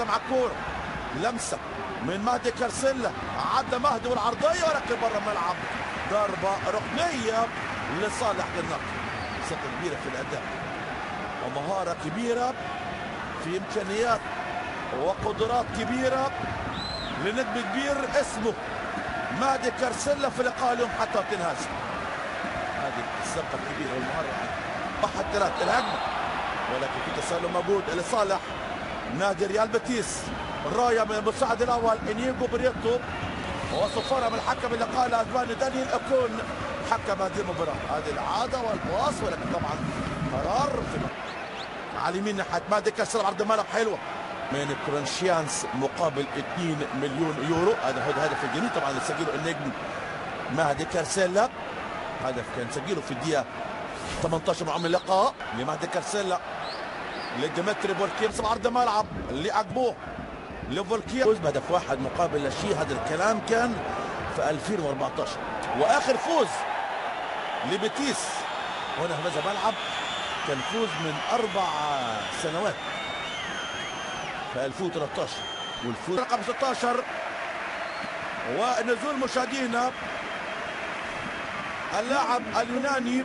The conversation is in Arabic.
مع الكورة لمسة من مهدي كارسيلا، عدى مهدي والعرضية ولكن بره الملعب، ضربة ركنية لصالح النقد. ثقة كبيرة في الأداء ومهارة كبيرة في إمكانيات وقدرات كبيرة لنجم كبير اسمه مهدي كارسيلا في لقاء اليوم حتى تنهاز. هذه الثقة الكبيرة والمهارة. 1-3 الهجمة ولكن في تسلل موجود لصالح نادي ريال بيتيس. الرايه من المساعد الاول انيجو بريتو وصفاره من حكم اللقاء الاسباني دانيال اكون حكم هذه المباراه. هذه العاده والباص ولكن طبعا قرار في على اليمين ناحيه مهدي كارسيلا. عرض الملعب حلوه من كورنشيانس مقابل 2 مليون يورو. هذا هو الهدف الجديد طبعا اللي سجله النجم مهدي كارسيلا. هدف كان سجله في الدقيقه 18 من اللقاء لمهدي كارسيلا لديمتري فولكين. عرض ملعب اللي عجبوه لفولكين فوز بهدف واحد مقابل لا شيء. هذا الكلام كان في 2014 واخر فوز لبيتيس هنا في هذا الملعب كان فوز من 4 سنوات في 2013 والفوز رقم 16. ونزول مشاهدينا اللاعب اليوناني